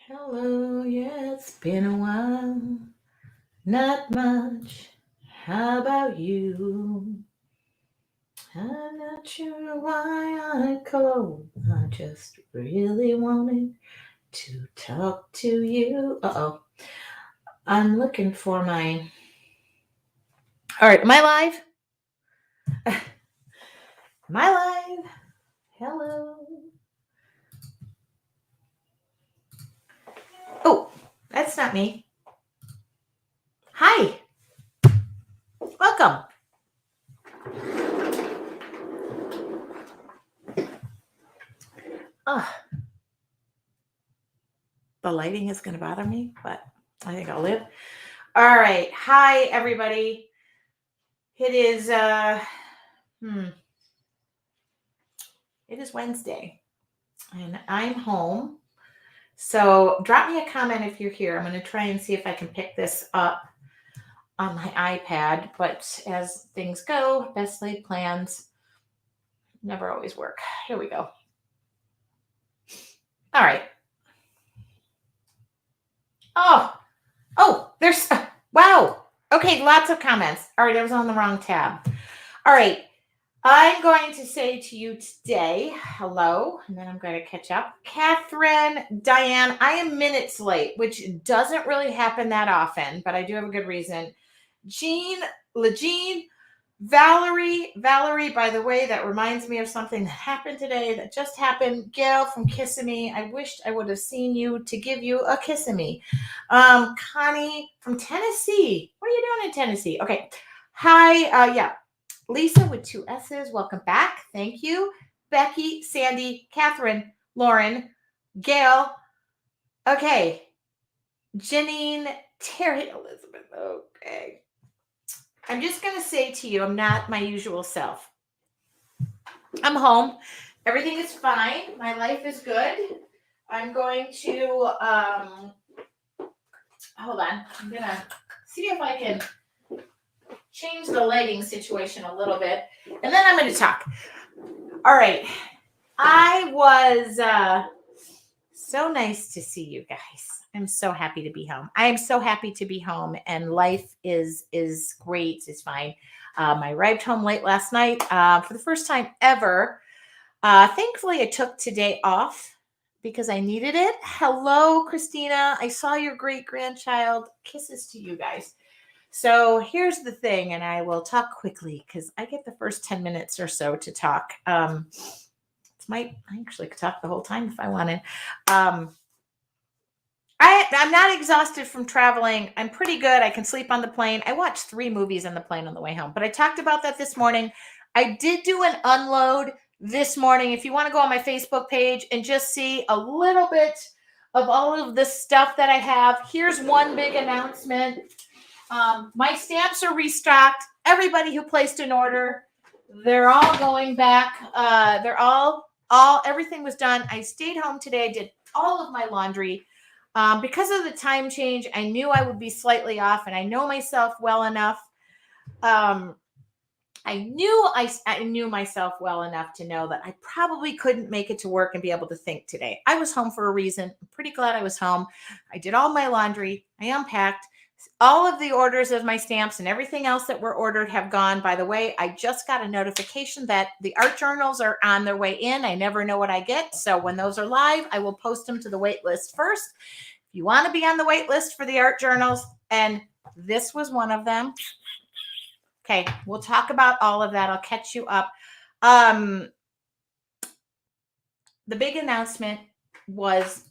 Hello, yeah, it's been a while. Not much. How about you? I'm not sure why I called. I just really wanted to talk to you. Uh-oh. I'm looking for my. All right, am I live? Am I live? Hello. Oh, that's not me. Hi. Welcome. Oh, the lighting is going to bother me, but I think I'll live. All right. Hi, everybody. It is hmm, it is Wednesday and I'm home. So drop me a comment if you're here. I'm going to try and see if I can pick this up on my iPad, but as things go, best laid plans never always work. Here we go. All right. There's wow. Okay, lots of comments. All right, I was on the wrong tab. All right. I'm going to say to you today, hello, and then I'm going to catch up. Catherine, Diane, I am minutes late, which doesn't really happen that often, but I do have a good reason. Jean, LaJean, Valerie, by the way, that reminds me of something that happened today that just happened. Gail from Kissimmee, I wished I would have seen you to give you a Kissimmee. Connie from Tennessee. What are you doing in Tennessee? Okay. Hi, yeah. Lisa with 2 S's, welcome back. Thank you. Becky, Sandy, Catherine, Lauren, Gail. Okay. Janine, Terry, Elizabeth. Okay. I'm just going to say to you, I'm not my usual self. I'm home. Everything is fine. My life is good. I'm going to, hold on. I'm going to see if I can change the lighting situation a little bit. And then I'm going to talk. All right. I was so nice to see you guys. I'm so happy to be home. I am so happy to be home, and life is great. It's fine. I arrived home late last night for the first time ever. Thankfully, I took today off because I needed it. Hello, Christina. I saw your great grandchild. Kisses to you guys. So here's the thing, and I will talk quickly because I get the first 10 minutes or so to talk. I actually could talk the whole time if I wanted. I'm not exhausted from traveling. I'm pretty good. I can sleep on the plane. I watched 3 movies on the plane on the way home, but I talked about that this morning. I did do an unload this morning. If you want to go on my Facebook page and just see a little bit of all of the stuff that I have, here's one big announcement. My stamps are restocked. Everybody who placed an order, they're all going back. They're all everything was done. I stayed home today. I did all of my laundry. Because of the time change, I knew I would be slightly off, and I know myself well enough. I knew myself well enough to know that I probably couldn't make it to work and be able to think today. I was home for a reason. I'm pretty glad I was home. I did all my laundry. I unpacked. All of the orders of my stamps and everything else that were ordered have gone. By the way, I just got a notification that the art journals are on their way in. I never know what I get. So when those are live, I will post them to the wait list first. If you want to be on the wait list for the art journals, and this was one of them. Okay, we'll talk about all of that. I'll catch you up. The big announcement was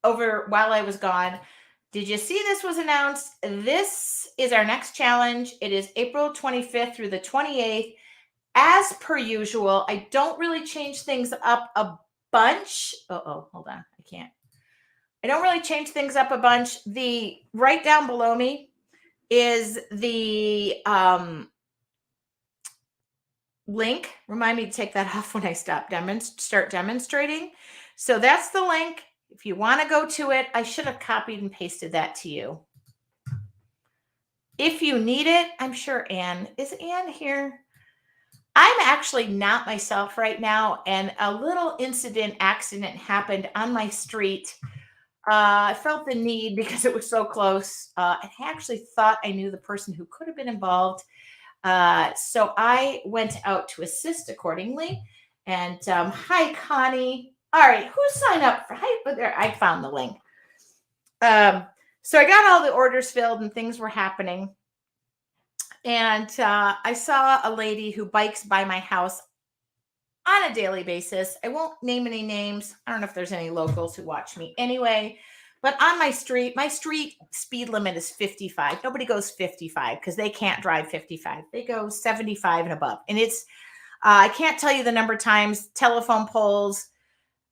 over while I was gone. Did you see this was announced? This is our next challenge. It is April 25th through the 28th. As per usual, I don't really change things up a bunch. Hold on. I don't really change things up a bunch. The right down below me is the link. Remind me to take that off when I start demonstrating. So that's the link. If you want to go to it, I should have copied and pasted that to you. If you need it, I'm sure is Ann here? I'm actually not myself right now, and a little accident happened on my street I felt the need because it was so close. I actually thought I knew the person who could have been involved. So I went out to assist accordingly. And hi, Connie. All right, who signed up for? Hi, there. I found the link. So I got all the orders filled and things were happening. And I saw a lady who bikes by my house on a daily basis. I won't name any names. I don't know if there's any locals who watch me anyway. But on my street speed limit is 55. Nobody goes 55 because they can't drive 55. They go 75 and above. And it's, I can't tell you the number of times telephone poles,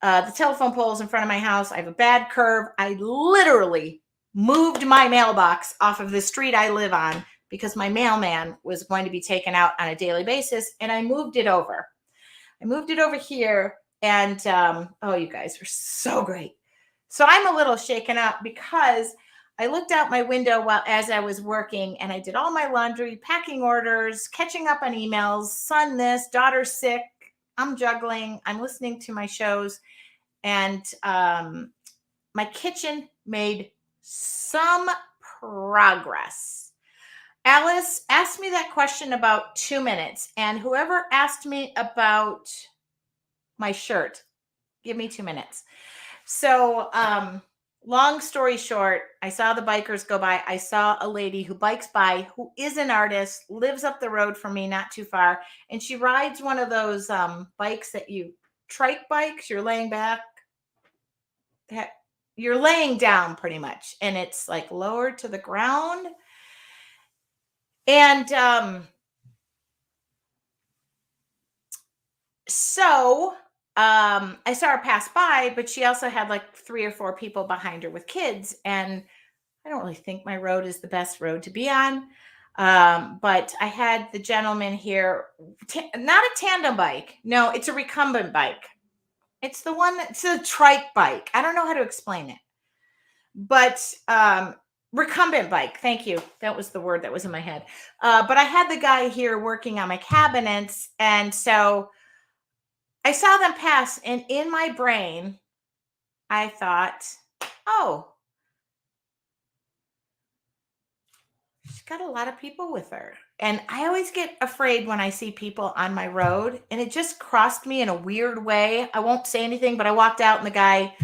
the telephone poles in front of my house. I have a bad curve. I literally moved my mailbox off of the street I live on because my mailman was going to be taken out on a daily basis. And I moved it over. I moved it over here. And oh, you guys were so great. So I'm a little shaken up because I looked out my window while as I was working and I did all my laundry, packing orders, catching up on emails, son this, daughter sick. I'm juggling. I'm listening to my shows. And my kitchen made some progress. Alice asked me that question about 2 minutes. And whoever asked me about my shirt, give me 2 minutes. So, long story short, I saw the bikers go by. I saw a lady who bikes by, who is an artist, lives up the road from me, not too far. And she rides one of those bikes that you, trike bikes, you're laying back. You're laying down pretty much. And it's like lowered to the ground. And so I saw her pass by, but she also had like 3 or 4 people behind her with kids. And I don't really think my road is the best road to be on. But I had the gentleman here, not a tandem bike. No, it's a recumbent bike. It's the one that's a trike bike. I don't know how to explain it. But recumbent bike. Thank you. That was the word that was in my head. But I had the guy here working on my cabinets. And so I saw them pass, and in my brain, I thought, oh, she's got a lot of people with her. And I always get afraid when I see people on my road, and it just crossed me in a weird way. I won't say anything, but I walked out, and the guy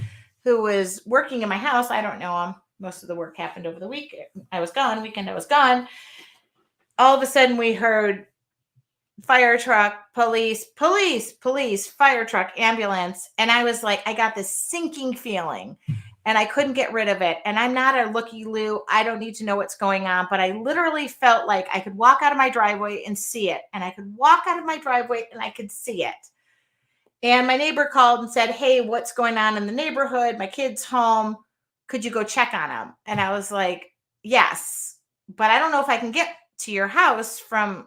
who was working in my house, I don't know him. Most of the work happened over the week. I was gone. Weekend, I was gone. All of a sudden, we heard fire truck, police, fire truck, ambulance. And I was like, I got this sinking feeling and I couldn't get rid of it. And I'm not a looky-loo. I don't need to know what's going on, but I literally felt like I could walk out of my driveway and see it. And I could walk out of my driveway and I could see it. And my neighbor called and said, hey, what's going on in the neighborhood? My kid's home. Could you go check on him? And I was like, yes, but I don't know if I can get to your house from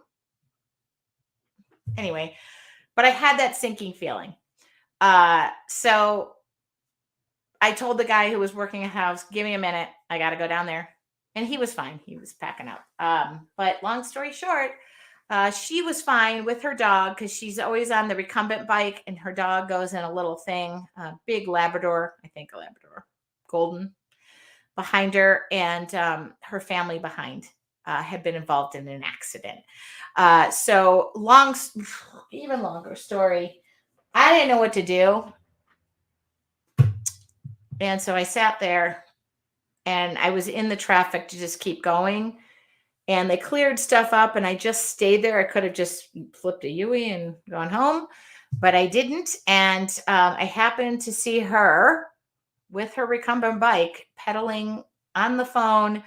anyway, but I had that sinking feeling. So I told the guy who was working a house, give me a minute. I got to go down there. And he was fine. He was packing up. But long story short, she was fine with her dog because she's always on the recumbent bike and her dog goes in a little thing, big Labrador, I think a Labrador, golden, behind her, and her family behind had been involved in an accident. So even longer story. I didn't know what to do. And so I sat there and I was in the traffic to just keep going. And they cleared stuff up and I just stayed there. I could have just flipped a Yui and gone home, but I didn't. And I happened to see her with her recumbent bike pedaling on the phone.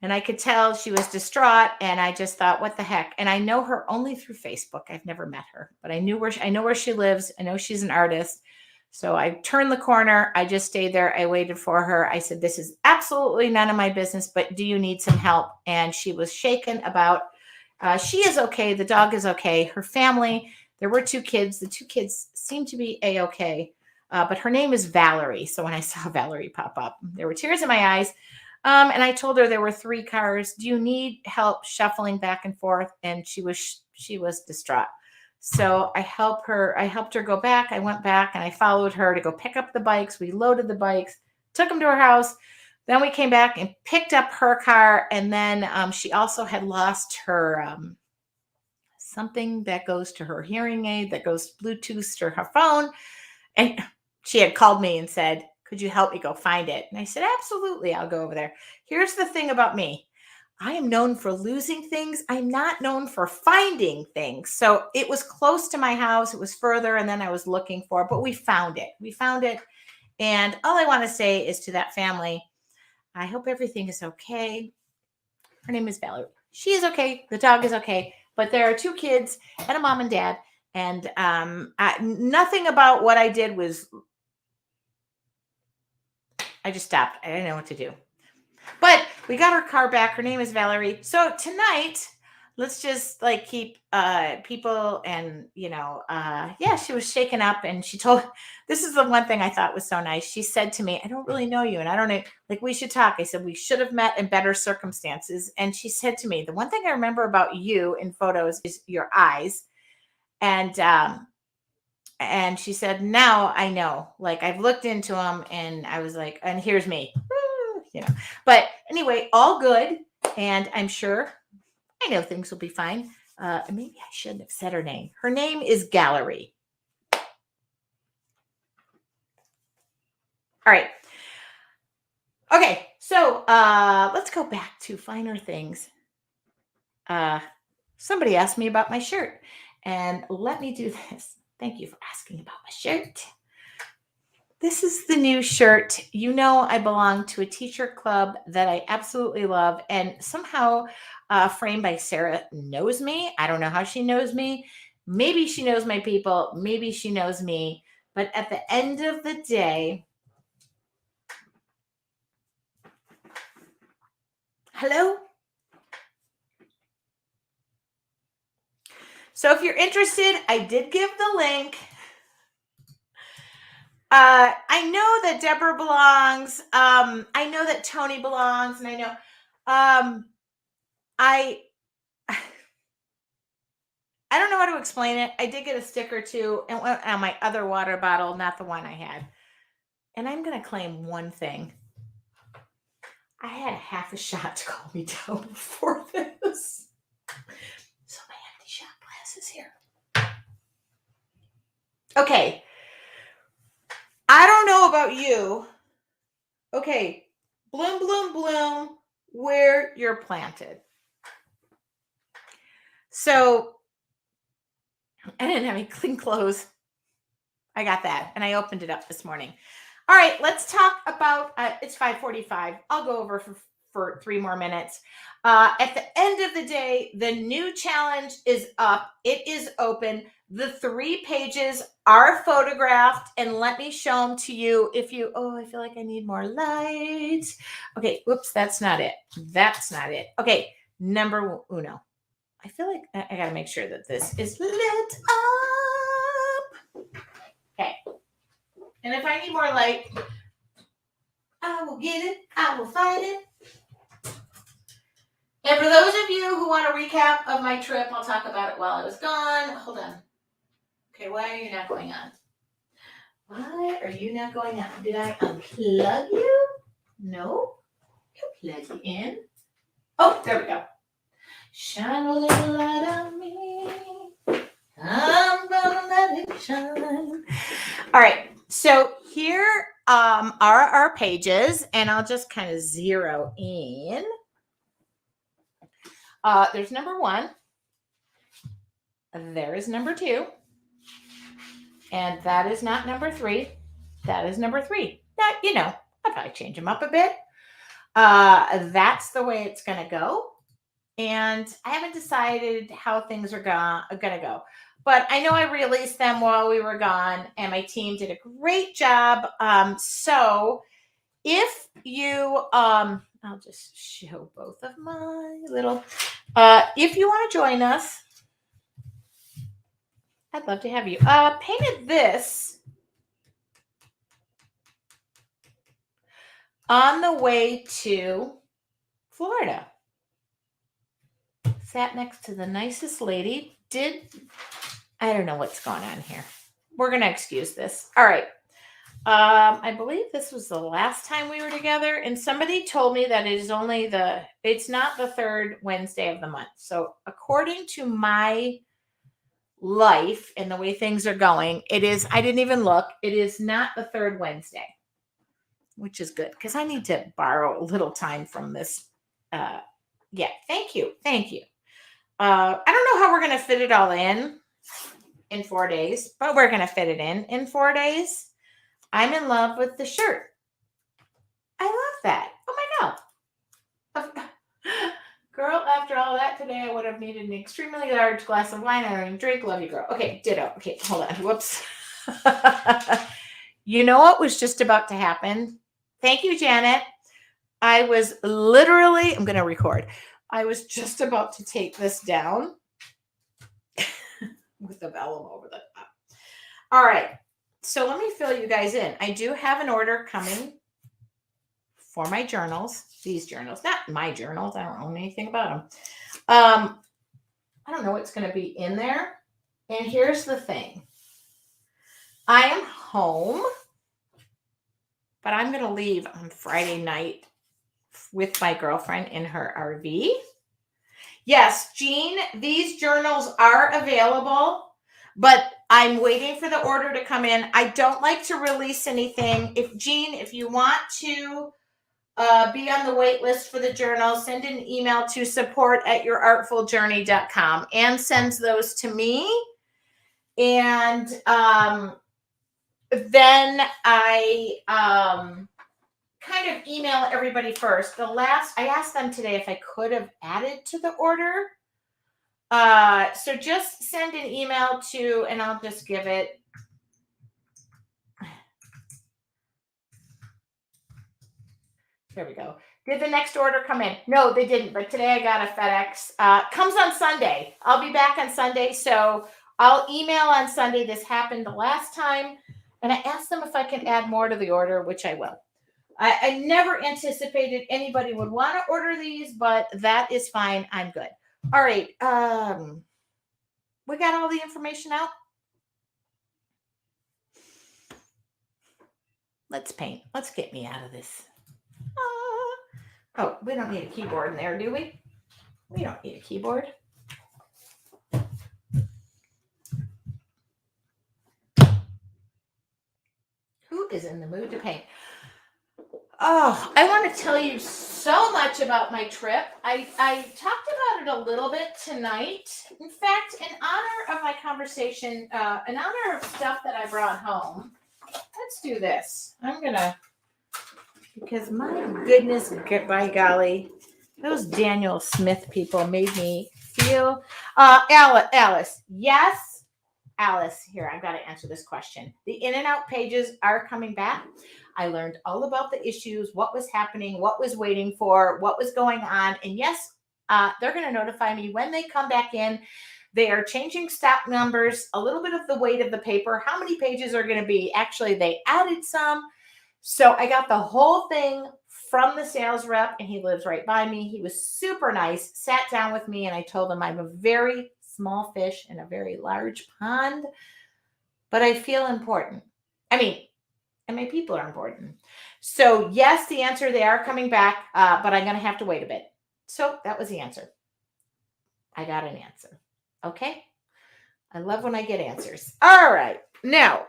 And I could tell she was distraught. And I just thought, what the heck? And I know her only through Facebook. I've never met her, but I know where she lives. I know she's an artist. So I turned the corner. I just stayed there. I waited for her. I said, this is absolutely none of my business, but do you need some help? And she was shaken about, she is okay. The dog is okay. Her family, there were 2 kids. The 2 kids seem to be A-okay. But her name is Valerie. So when I saw Valerie pop up, there were tears in my eyes. And I told her there were 3 cars. Do you need help shuffling back and forth? And she was distraught. So I helped her go back. I went back and I followed her to go pick up the bikes. We loaded the bikes. took him to her house. Then we came back and picked up her car. And then she also had lost her something that goes to her hearing aid, that goes Bluetooth to her phone. And she had called me and said, could you help me go find it? And I said, absolutely, I'll go over there. Here's the thing about me. I am known for losing things. I'm not known for finding things. So it was close to my house. It was further, and then I was looking for it, but we found it. We found it. And all I want to say is to that family, I hope everything is okay. Her name is Valerie. She is okay. The dog is okay. But there are 2 kids and a mom and dad. And nothing about what I did was, I just stopped. I didn't know what to do. But we got her car back. Her name is Valerie. So tonight, let's just like keep people and, yeah, she was shaken up, and she told, this is the one thing I thought was so nice. She said to me, I don't really know you, and I don't know, like, we should talk. I said, we should have met in better circumstances. And she said to me, the one thing I remember about you in photos is your eyes. And she said, now I know, like, I've looked into them, and I was like, and here's me, but anyway, all good. And I'm sure, I know things will be fine. Maybe I shouldn't have said her name. Her name is Gallery. All right. Okay. So let's go back to finer things. Somebody asked me about my shirt, and let me do this. Thank you for asking about my shirt. This is the new shirt. I belong to a t-shirt club that I absolutely love. And somehow Framed by Sarah knows me. I don't know how she knows me. Maybe she knows my people. Maybe she knows me. But at the end of the day, hello? So if you're interested, I did give the link. I know that Deborah belongs. I know that Tony belongs, and I know I don't know how to explain it. I did get a sticker too, and on my other water bottle, not the one I had. And I'm going to claim one thing. I had half a shot to calm me down before this. So my empty shot glass is here. Okay. I don't know about you. Okay. Bloom, bloom, bloom, where you're planted. So I didn't have any clean clothes. I got that, and I opened it up this morning. All right, let's talk about, it's 5:45. I'll go over for 3 more minutes. At the end of the day, the new challenge is up. It is open. The 3 pages are photographed, and let me show them to you. I feel like I need more light. Okay, whoops, that's not it. That's not it. Okay, number uno. I feel like I got to make sure that this is lit up. Okay. And if I need more light, I will get it. I will find it. And for those of you who want a recap of my trip, I'll talk about it while I was gone. Hold on. Okay, why are you not going on? Why are you not going on? Did I unplug you? No. You plug you in. Oh, there we go. Shine a little light on me. I'm gonna let it shine. All right. So here are our pages, and I'll just kind of zero in. There's number 1. There is number 2. And that is not number 3. That is number 3. Now, I'll probably change them up a bit. That's the way it's going to go. And I haven't decided how things are going to go. But I know I released them while we were gone, and my team did a great job. So if you, I'll just show both of my little, if you want to join us, I'd love to have you. Painted this on the way to Florida. Sat next to the nicest lady. I don't know what's going on here. We're going to excuse this. All right. I believe this was the last time we were together, and somebody told me that it's not the third Wednesday of the month. So according to my life and the way things are going, it is, I didn't even look, it is not the third Wednesday, which is good because I need to borrow a little time from this. Yeah, thank you. Thank you. I don't know how we're going to fit it all in 4 days, but we're going to fit it in 4 days. I'm in love with the shirt. I love that. Oh my God. Girl, after all that today, I would have needed an extremely large glass of wine. I don't even drink. Love you, girl. Okay, ditto. Okay, hold on. Whoops. You know what was just about to happen? Thank you, Janet. I was literally, I'm going to record. I was just about to take this down with the vellum over the top. All right. So let me fill you guys in. I do have an order coming for my journals. These journals, not my journals. I don't know anything about them. I don't know what's going to be in there. And here's the thing. I am home, but I'm going to leave on Friday night with my girlfriend in her RV. Yes, Jean, these journals are available, but I'm waiting for the order to come in. I don't like to release anything. If you want to be on the wait list for the journal, send an email to support@yourartfuljourney.com. Anne sends those to me. And then I kind of email everybody first. I asked them today if I could have added to the order. So just send an email to, and I'll just give it. There we go. Did the next order come in? No, they didn't. But today I got a FedEx. Comes on Sunday. I'll be back on Sunday. So I'll email on Sunday. This happened the last time. And I asked them if I can add more to the order, which I will. I never anticipated anybody would want to order these, but that is fine. I'm good. All right. We got all the information out. Let's paint. Let's get me out of this. Oh, we don't need a keyboard in there, do we? We don't need a keyboard. Who is in the mood to paint? Oh, I want to tell you so much about my trip. I talked about it a little bit tonight. In fact, in honor of my conversation, in honor of stuff that I brought home, let's do this. Because my goodness, by golly, those Daniel Smith people made me feel. Alice, yes. Alice, here, I've got to answer this question. The in and out pages are coming back. I learned all about the issues, what was happening, what was waiting for, what was going on. And yes, they're going to notify me when they come back in. They are changing stock numbers, a little bit of the weight of the paper, how many pages are going to be. Actually, they added some. So I got the whole thing from the sales rep, and he lives right by me. He was super nice, sat down with me, and I told him I'm a very small fish in a very large pond, but I feel important. And my people are important. So yes, the answer, they are coming back, but I'm going to have to wait a bit. So that was the answer. I got an answer. Okay. I love when I get answers. All right. Now,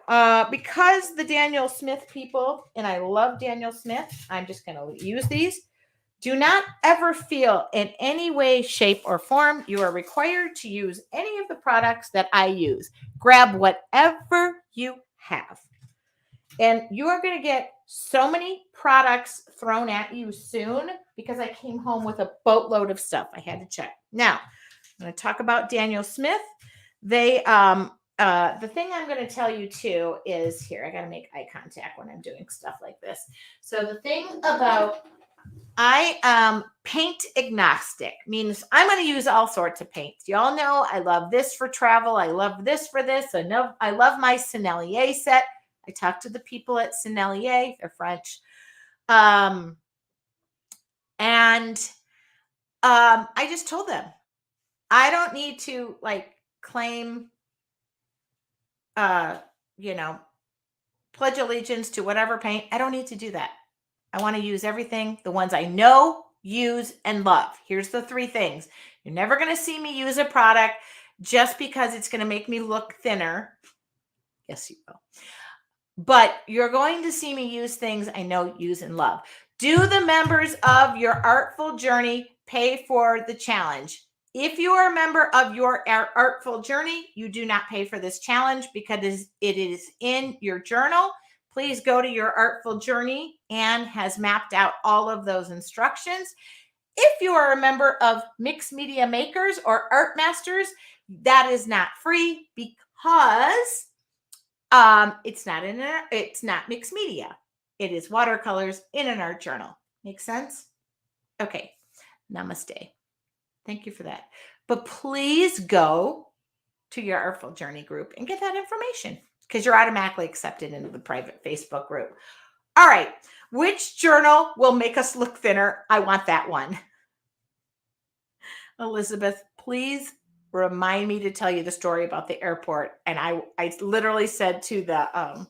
because the Daniel Smith people, and I love Daniel Smith, I'm just going to use these. Do not ever feel in any way, shape, or form you are required to use any of the products that I use. Grab whatever you have. And you are going to get so many products thrown at you soon because I came home with a boatload of stuff I had to check. Now, I'm going to talk about Daniel Smith. They, the thing I'm going to tell you too is here, I got to make eye contact when I'm doing stuff like this. So the thing about, I am paint agnostic, means I'm going to use all sorts of paints. Y'all know I love this for travel. I love this for this. I love my Sennelier set. I talked to the people at Sennelier, they're French. I just told them, I don't need to claim, pledge allegiance to whatever paint. I don't need to do that. I want to use everything, the ones I know, use, and love. Here's the 3 things. You're never going to see me use a product just because it's going to make me look thinner. Yes, you will. But you're going to see me use things I know, use, and love. Do the members of your Artful Journey pay for the challenge? If you are a member of your Artful Journey, you do not pay for this challenge because it is in your journal. Please go to your Artful Journey and has mapped out all of those instructions. If you are a member of Mixed Media Makers or Art Masters, that is not free because it's not mixed media. It is watercolors in an art journal. Make sense? Okay. Namaste. Thank you for that. But please go to your Artful Journey group and get that information because you're automatically accepted into the private Facebook group. All right. Which journal will make us look thinner? I want that one. Elizabeth, please remind me to tell you the story about the airport. And I literally said to the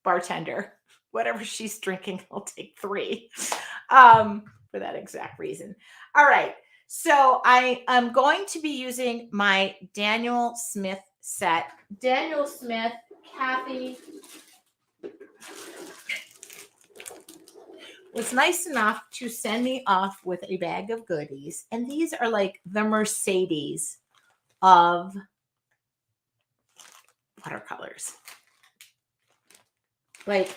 bartender, whatever she's drinking, I'll take 3 for that exact reason. All right. So I am going to be using my Daniel Smith set. Daniel Smith, Kathy was nice enough to send me off with a bag of goodies. And these are like the Mercedes of watercolors. Like,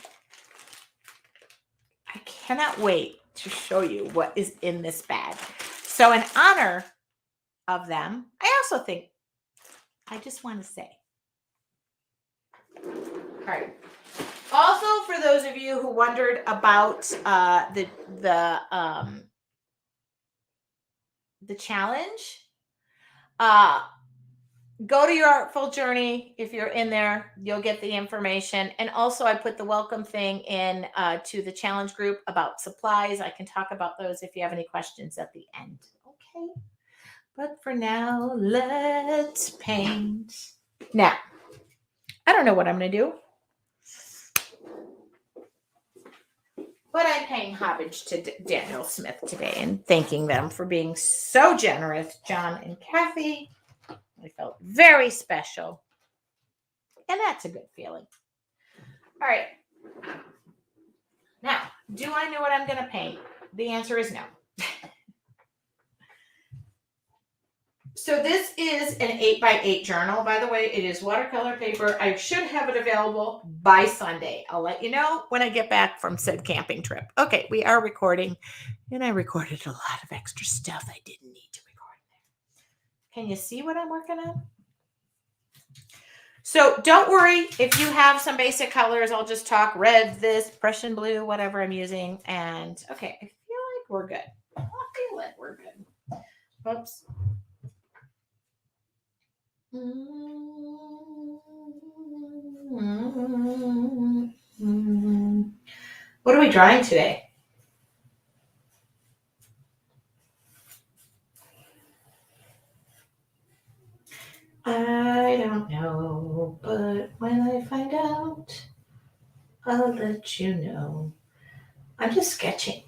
I cannot wait to show you what is in this bag. So in honor of them, I also think, I just want to say, all right. Also, for those of you who wondered about the challenge, go to your Artful Journey. If you're in there, you'll get the information. And also, I put the welcome thing in to the challenge group about supplies. I can talk about those if you have any questions at the end. Okay. But for now, let's paint. Now, I don't know what I'm going to do. But I'm paying homage to Daniel Smith today and thanking them for being so generous, John and Kathy. I felt very special. And that's a good feeling. All right. Now, do I know what I'm going to paint? The answer is no. So this is an 8x8 journal. By the way, it is watercolor paper. I should have it available by Sunday. I'll let you know when I get back from said camping trip. Okay, we are recording, and I recorded a lot of extra stuff I didn't need to record there. Can you see what I'm working on? So don't worry if you have some basic colors. I'll just talk red, this, Prussian blue, whatever I'm using. And okay, I feel like we're good. I feel like we're good. Oops. What are we drawing today? I don't know, but when I find out, I'll let you know. I'm just sketching.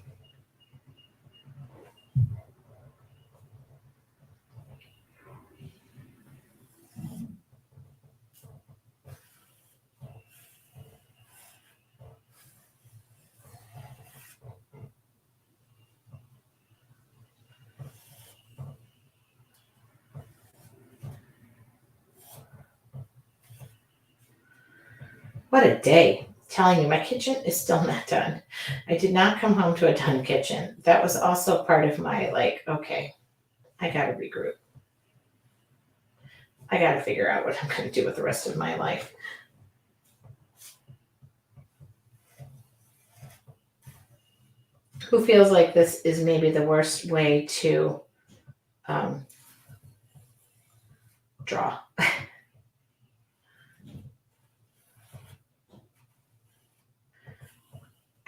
What a day. I'm telling you, my kitchen is still not done. I did not come home to a done kitchen. That was also part of my, okay, I got to regroup. I got to figure out what I'm going to do with the rest of my life. Who feels like this is maybe the worst way to draw?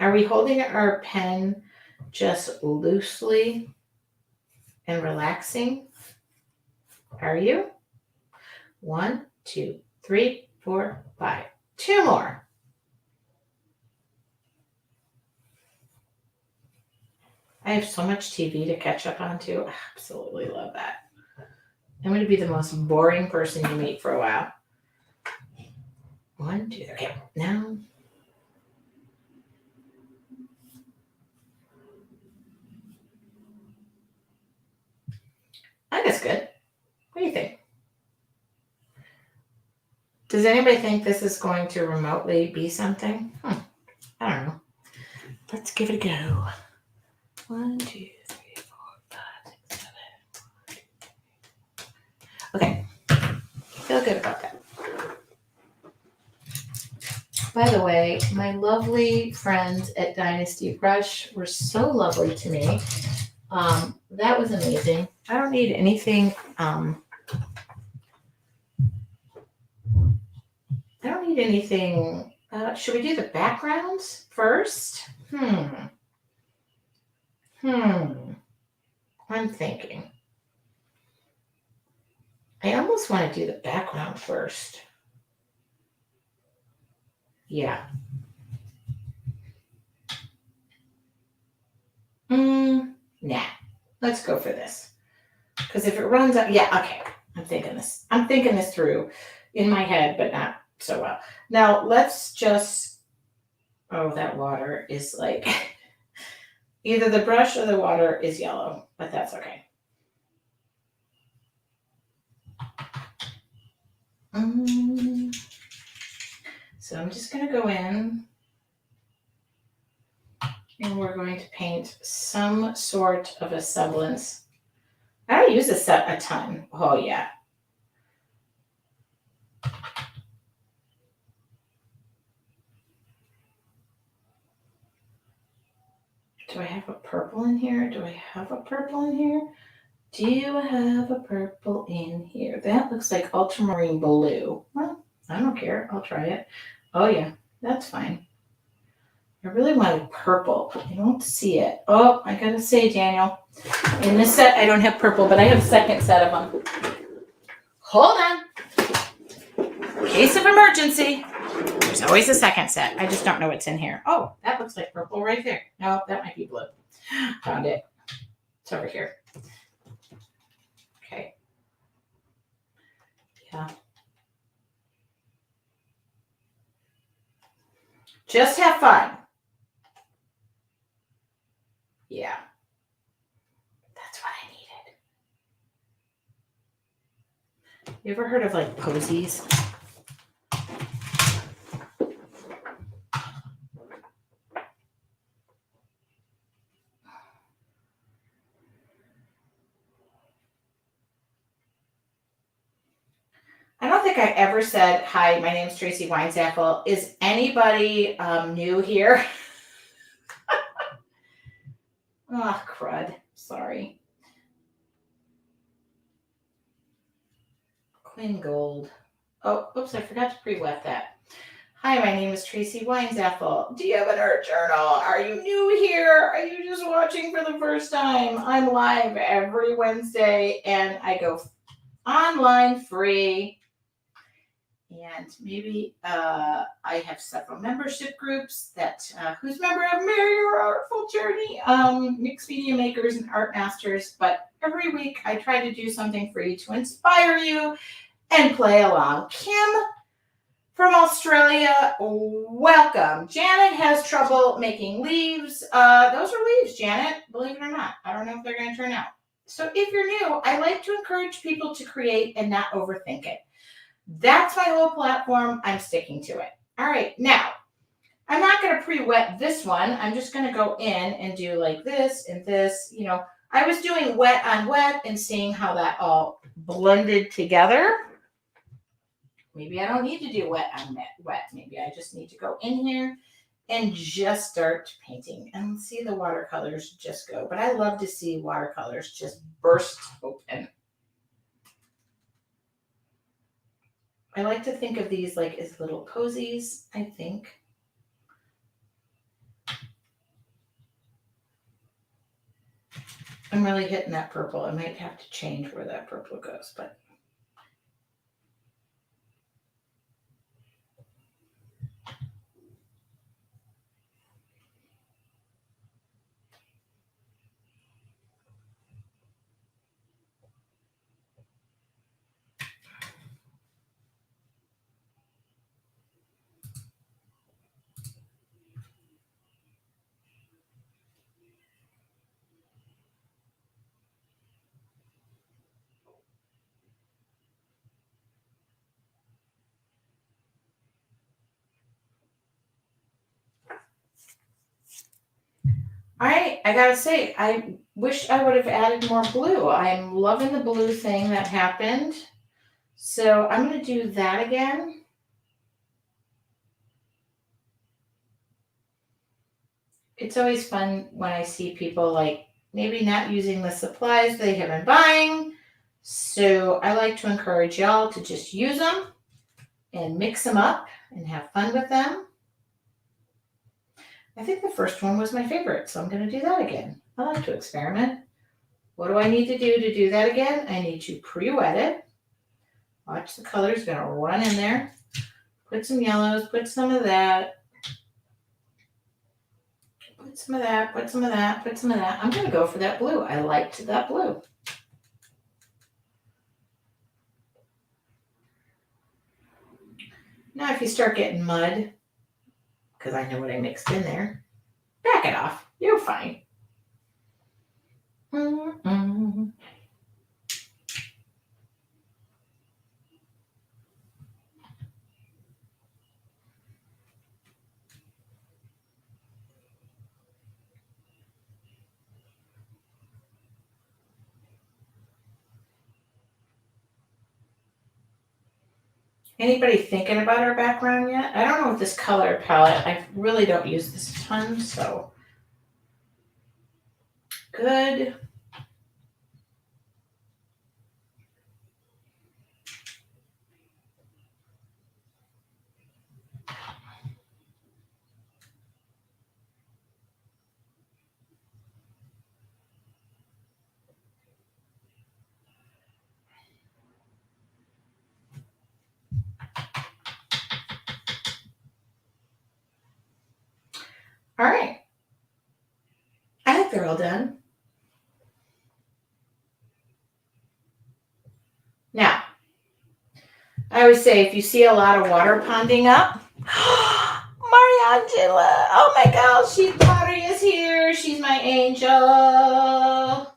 Are we holding our pen just loosely and relaxing? Are you? 1, 2, 3, 4, 5. 2 more. I have so much TV to catch up on too. I absolutely love that. I'm going to be the most boring person you meet for a while. 1, 2, okay. Now. I think it's good. What do you think? Does anybody think this is going to remotely be something? I don't know. Let's give it a go. 1, 2, 3, 4, 5, 6, 7. Okay. Feel good about that. By the way, my lovely friends at Dynasty Brush were so lovely to me. That was amazing. I don't need anything. I don't need anything. Should we do the backgrounds first? I'm thinking. I almost want to do the background first. Yeah. Nah. Let's go for this. Because if it runs out, yeah, okay. I'm thinking this through in my head, but not so well. Now let's just, oh, that water is like, either the brush or the water is yellow, but that's okay. So I'm just going to go in and we're going to paint some sort of a semblance. I don't use a ton. Oh, yeah. Do I have a purple in here? Do you have a purple in here? That looks like ultramarine blue. Well, I don't care. I'll try it. Oh, yeah. That's fine. I really wanted purple. I don't see it. Oh, I gotta say, Daniel, in this set, I don't have purple, but I have a second set of them. Hold on. Case of emergency. There's always a second set. I just don't know what's in here. Oh, that looks like purple right there. No, that might be blue. Found it. It's over here. Okay. Yeah. Just have fun. Yeah. That's what I needed. You ever heard of like posies? I don't think I ever said, hi, my name is Tracy Weinsaffel. Is anybody new here? Oh, crud. Sorry. Clean gold. Oh, oops, I forgot to pre-wet that. Hi, my name is Tracy Weinsaffel. Do you have an art journal? Are you new here? Are you just watching for the first time? I'm live every Wednesday and I go online free. And maybe I have several membership groups that who's member of Marry Your Artful Journey, Mixed Media Makers and Art Masters. But every week I try to do something free to inspire you and play along. Kim from Australia, welcome. Janet has trouble making leaves. Those are leaves, Janet, believe it or not. I don't know if they're going to turn out. So if you're new, I like to encourage people to create and not overthink it. That's my whole platform. I'm sticking to it. All right. Now, I'm not going to pre-wet this one. I'm just going to go in and do like this and this. You know, I was doing wet on wet and seeing how that all blended together. Maybe I don't need to do wet on wet. Maybe I just need to go in here and just start painting and see the watercolors just go. But I love to see watercolors just burst open. I like to think of these like as little posies, I think. I'm really hitting that purple. I might have to change where that purple goes, but. All right, I gotta say, I wish I would have added more blue. I'm loving the blue thing that happened. So I'm gonna do that again. It's always fun when I see people like maybe not using the supplies they have been buying. So I like to encourage y'all to just use them and mix them up and have fun with them. I think the first one was my favorite, so I'm going to do that again. I like to experiment. What do I need to do that again? I need to pre-wet it. Watch the colors going to run in there. Put some yellows, put some of that. Put some of that, put some of that, put some of that. I'm going to go for that blue. I liked that blue. Now if you start getting mud, because I know what I mixed in there, back it off. You're fine. Mm-mm. Anybody thinking about our background yet? I don't know if this color palette, I really don't use this a ton, so good. All right. I think they're all done. Now, I always say if you see a lot of water ponding up, Mariangela, oh my gosh, Lottie is here. She's my angel.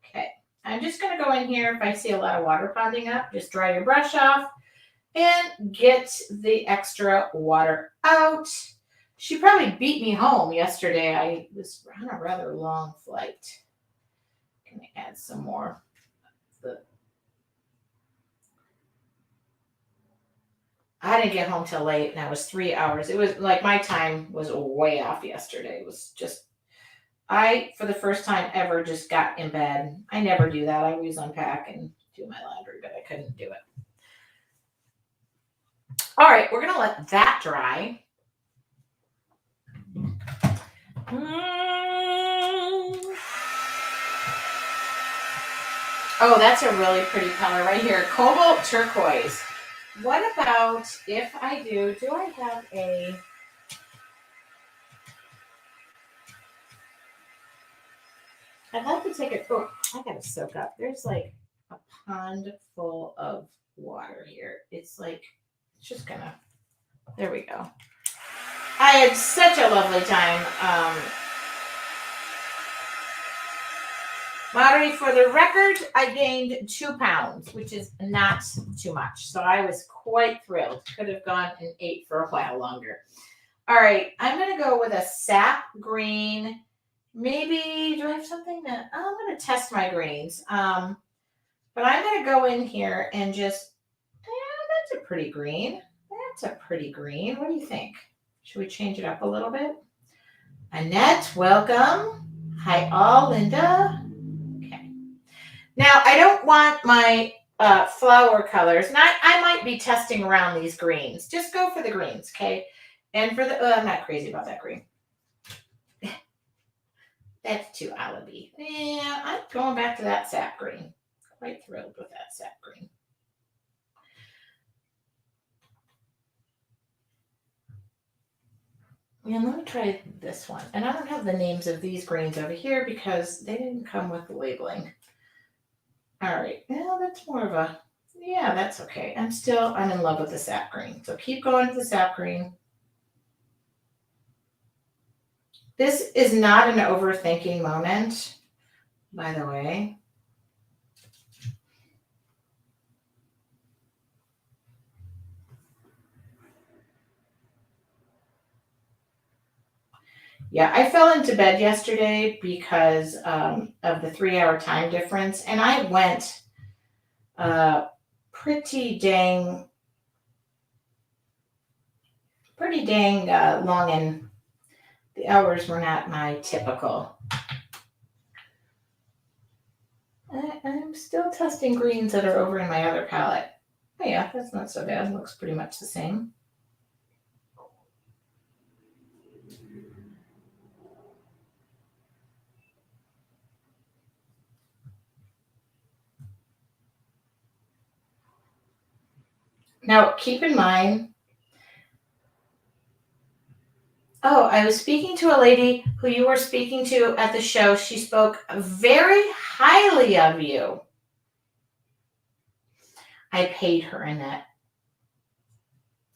Okay, I'm just going to go in here if I see a lot of water ponding up. Just dry your brush off and get the extra water out. She probably beat me home yesterday. I was on a rather long flight. Can I add some more? I didn't get home till late, and that was 3 hours. It was like my time was way off yesterday. It was just I, for the first time ever, just got in bed. I never do that. I always unpack and do my laundry, but I couldn't do it. All right, we're gonna let that dry. Oh, that's a really pretty color right here. Cobalt turquoise. What about if I do I have a... I'd like to take it. Oh, I gotta soak up. There's like a pond full of water here. It's like, it's just gonna, there we go. I had such a lovely time. Mari, for the record, I gained 2 pounds, which is not too much. So I was quite thrilled. Could have gone and ate for a while longer. All right, I'm going to go with a sap green. Maybe, do I have something that, I'm going to test my greens. But I'm going to go in here and just, yeah, that's a pretty green. That's a pretty green. What do you think? Should we change it up a little bit? Annette, welcome. Hi, all. Linda. Okay. Now, I don't want my flower colors. I might be testing around these greens. Just go for the greens, okay? And for the, I'm not crazy about that green. That's too alibi. Yeah, I'm going back to that sap green. Quite thrilled with that sap green. And let me try this one. And I don't have the names of these greens over here because they didn't come with the labeling. All right, now that's more of a, yeah, that's okay. I'm in love with the sap green. So keep going with the sap green. This is not an overthinking moment, by the way. Yeah, I fell into bed yesterday because of the 3 hour time difference, and I went uh, pretty dang, pretty dang long, and the hours were not my typical. I'm still testing greens that are over in my other palette. Oh yeah, that's not so bad. It looks pretty much the same. Now, keep in mind, oh, I was speaking to a lady who you were speaking to at the show. She spoke very highly of you. I paid her in that.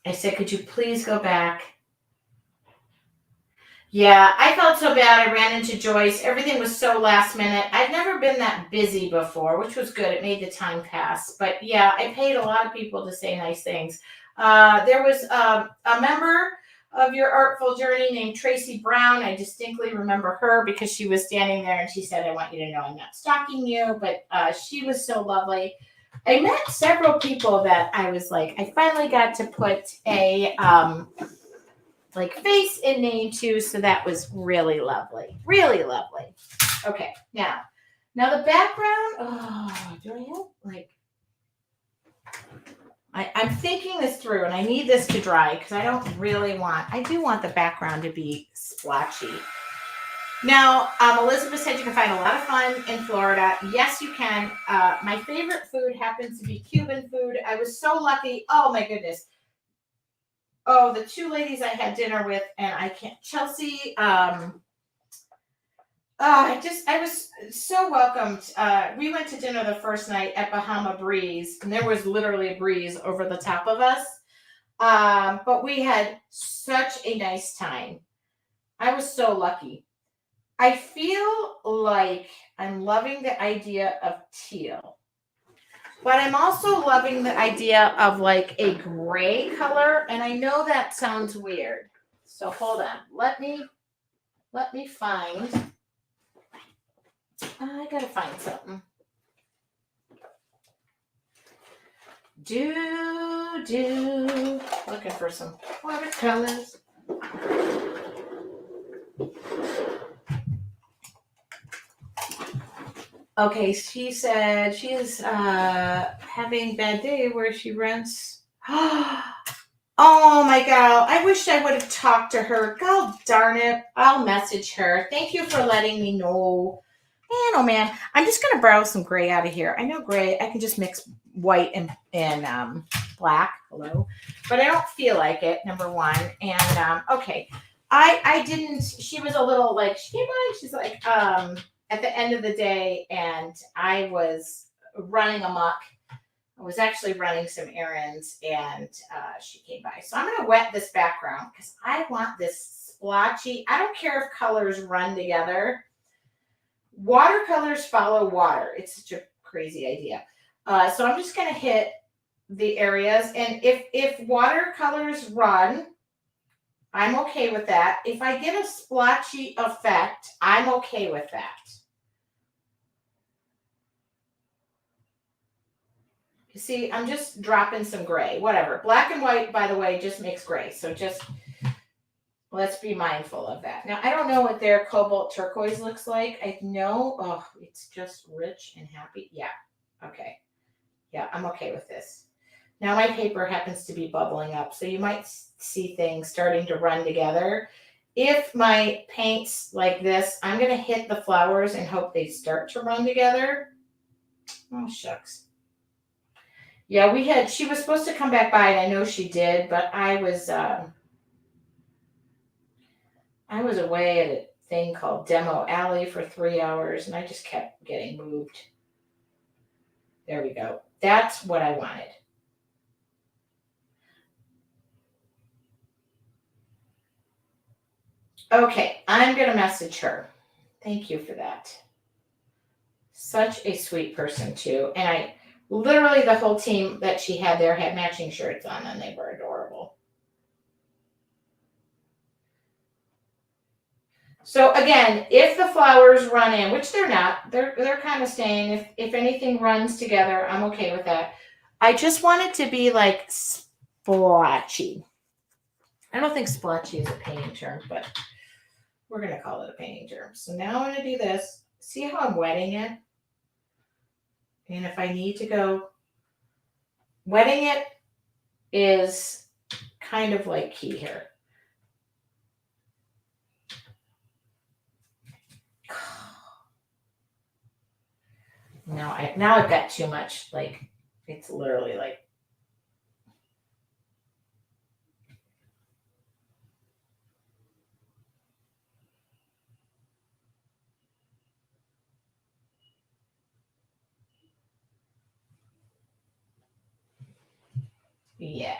I said, could you please go back? Yeah, I felt so bad. I ran into Joyce. Everything was so last minute. I've never been that busy before, which was good. It made the time pass. But yeah, I paid a lot of people to say nice things. There was a member of your artful journey named Tracy Brown. I distinctly remember her because she was standing there and she said, I want you to know I'm not stalking you. But she was so lovely. I met several people that I was like, I finally got to put a like face and name too, so that was really lovely, really lovely. Okay, now the background. Oh, do I have like? I'm thinking this through, and I need this to dry because I don't really want. I do want the background to be splotchy. Now, Elizabeth said you can find a lot of fun in Florida. Yes, you can. My favorite food happens to be Cuban food. I was so lucky. Oh my goodness. Oh, the two ladies I had dinner with, and I can't. Chelsea. I was so welcomed. We went to dinner the first night at Bahama Breeze, and there was literally a breeze over the top of us. But we had such a nice time. I was so lucky. I feel like I'm loving the idea of teal, but I'm also loving the idea of like a gray color. And I know that sounds weird. So hold on. Let me find. I gotta find something. Looking for some watercolors. Okay, she said she is having a bad day where she rents. Oh my God, I wish I would have talked to her. God darn it. I'll message her. Thank you for letting me know. Man, oh man, I'm just gonna borrow some gray out of here. I know gray. I can just mix white and black. Hello, but I don't feel like it. Number one, and okay, I didn't. She was a little like she came by. She's like at the end of the day, and I was running amok. I was actually running some errands, and she came by. So I'm gonna wet this background because I want this splotchy. I don't care if colors run together. Watercolors follow water. It's such a crazy idea. So I'm just going to hit the areas. And if watercolors run, I'm okay with that. If I get a splotchy effect, I'm okay with that. You see, I'm just dropping some gray, whatever. Black and white, by the way, just makes gray. So just let's be mindful of that. Now, I don't know what their cobalt turquoise looks like. I know, oh, it's just rich and happy. Yeah, okay. Yeah, I'm okay with this. Now my paper happens to be bubbling up, so you might see things starting to run together. If my paint's like this, I'm going to hit the flowers and hope they start to run together. Oh, shucks. Yeah, she was supposed to come back by, and I know she did, but I was away at a thing called Demo Alley for 3 hours, and I just kept getting moved. There we go. That's what I wanted. Okay, I'm going to message her. Thank you for that. Such a sweet person, too. And I literally, the whole team that she had there had matching shirts on, and they were adorable. So again, if the flowers run in, which they're not, they're kind of staying. If anything runs together, I'm okay with that. I just want it to be like splotchy. I don't think splotchy is a painting term, but we're gonna call it a painting term. So now I'm gonna do this. See how I'm wetting it? And if I need to go, wetting it is kind of like key here. Now I've got too much. Like it's literally like, yeah.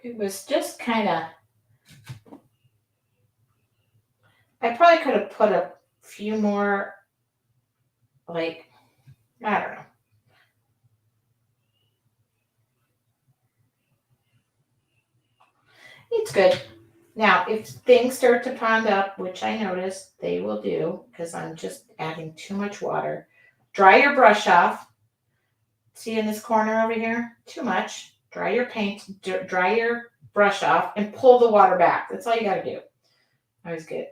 It was just kind of, I probably could have put a few more, like, I don't know. It's good. Now, if things start to pond up, which I noticed they will do because I'm just adding too much water, dry your brush off. See in this corner over here? Too much. Dry your paint, dry your brush off, and pull the water back. That's all you got to do. Always good.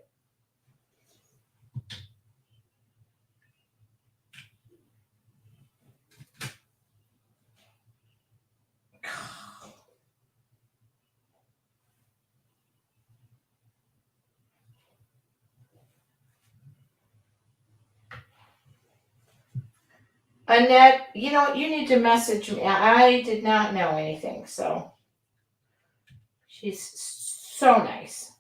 Annette, you know, you need to message me. I did not know anything, so she's so nice.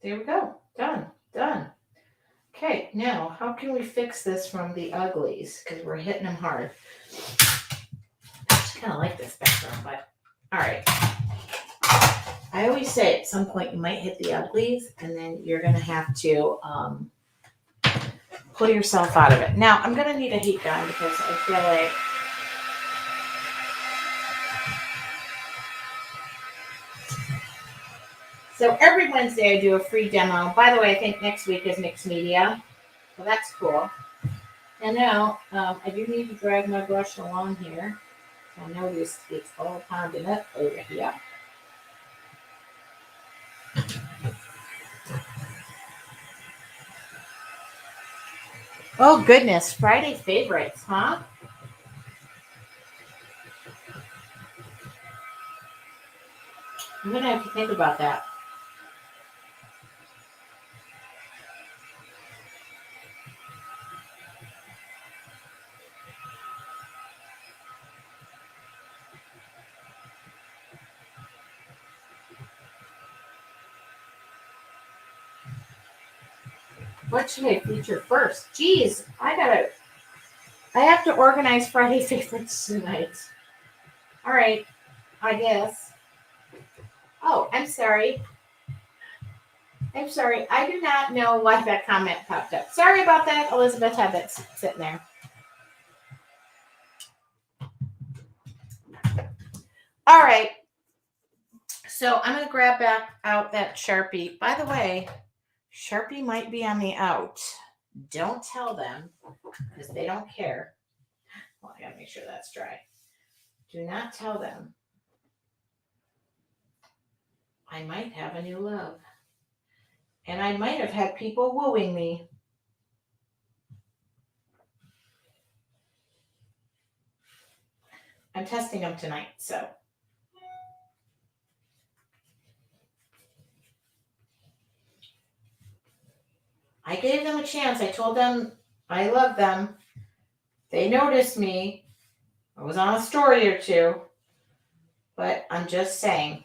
There we go. Done. Done. Okay, now how can we fix this from the uglies? Because we're hitting them hard. I just kind of like this background, but all right. I always say at some point you might hit the uglies, and then you're going to have to pull yourself out of it. Now, I'm going to need a heat gun because I feel like so every Wednesday I do a free demo. By the way, I think next week is mixed media. So that's cool. And now I do need to drag my brush along here. I notice it's all pounding up over here. Oh goodness, Friday favorites, huh? I'm gonna have to think about that. What should I feature first? Geez, I have to organize Friday favorites tonight. All right, I guess. Oh, I'm sorry. I'm sorry. I do not know why that comment popped up. Sorry about that. Elizabeth had that sitting there. All right. So I'm going to grab back out that Sharpie. By the way, Sharpie might be on the out. Don't tell them because they don't care. Well, I got to make sure that's dry. Do not tell them. I might have a new love. And I might have had people wooing me. I'm testing them tonight, so. I gave them a chance. I told them I love them. They noticed me. I was on a story or two. But I'm just saying.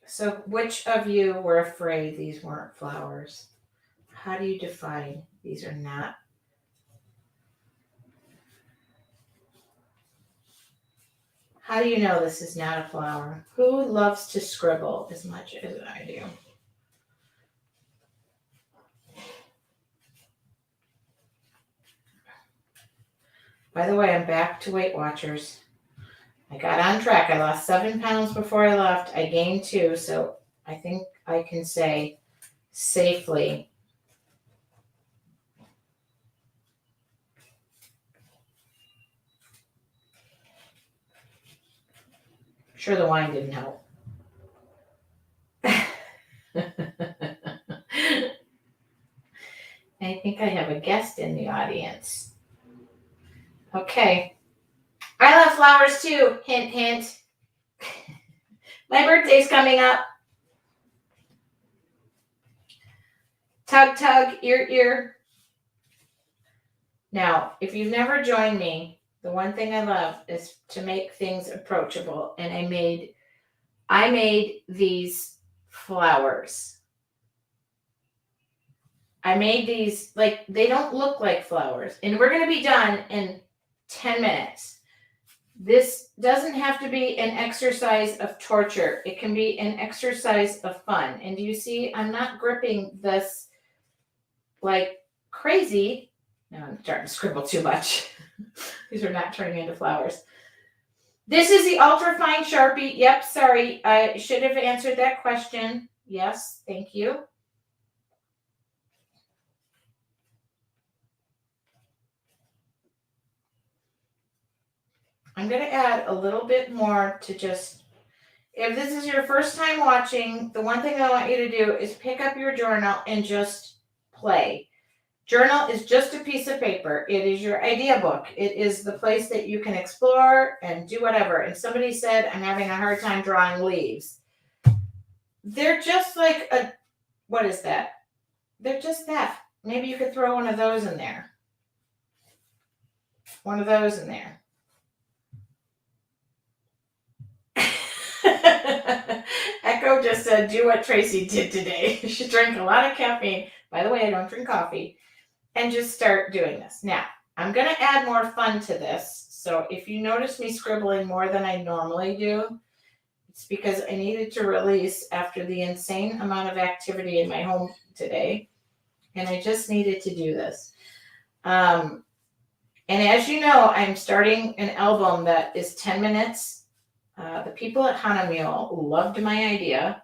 So which of you were afraid these weren't flowers? How do you define these are not? How do you know this is not a flower? Who loves to scribble as much as I do? By the way, I'm back to Weight Watchers. I got on track. I lost 7 pounds before I left. I gained 2, so I think I can say safely. Sure, the wine didn't help. I think I have a guest in the audience. Okay. I love flowers too. Hint, hint. My birthday's coming up. Tug, tug, ear, ear. Now, if you've never joined me, the one thing I love is to make things approachable. And I made these flowers. I made these, like, they don't look like flowers. And we're going to be done in 10 minutes. This doesn't have to be an exercise of torture. It can be an exercise of fun. And do you see, I'm not gripping this like crazy. Now I'm starting to scribble too much. These are not turning into flowers. This is the ultra fine Sharpie. Yep, sorry. I should have answered that question. Yes, thank you. I'm going to add a little bit more to just, if this is your first time watching, the one thing I want you to do is pick up your journal and just play. Journal is just a piece of paper. It is your idea book. It is the place that you can explore and do whatever. And somebody said, I'm having a hard time drawing leaves. They're just like a, what is that? They're just that. Maybe you could throw one of those in there. One of those in there. Echo just said, do what Tracy did today. She drank a lot of caffeine. By the way, I don't drink coffee. And just start doing this. Now, I'm going to add more fun to this. So if you notice me scribbling more than I normally do, it's because I needed to release after the insane amount of activity in my home today. And I just needed to do this. And as you know, I'm starting an album that is 10 minutes. The people at Hanamule loved my idea.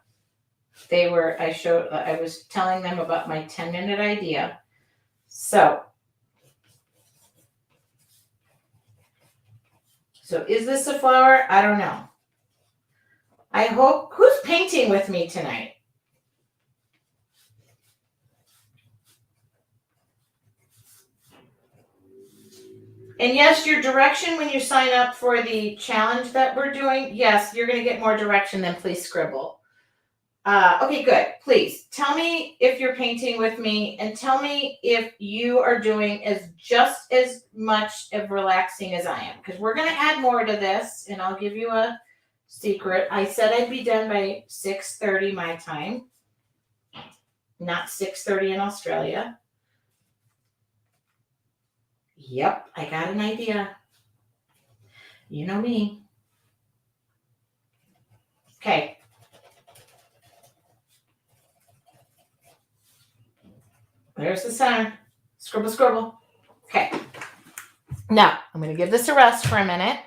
I was telling them about my 10-minute idea. So is this a flower? I don't know. I hope, who's painting with me tonight? And yes, your direction when you sign up for the challenge that we're doing, yes, you're going to get more direction than please scribble. Okay, good. Please tell me if you're painting with me and tell me if you are doing just as much of relaxing as I am, because we're going to add more to this, and I'll give you a secret. I said I'd be done by 6:30 my time, not 6:30 in Australia. Yep, I got an idea. You know me. Okay. There's the center. Scribble, scribble. Okay. Now, I'm going to give this a rest for a minute.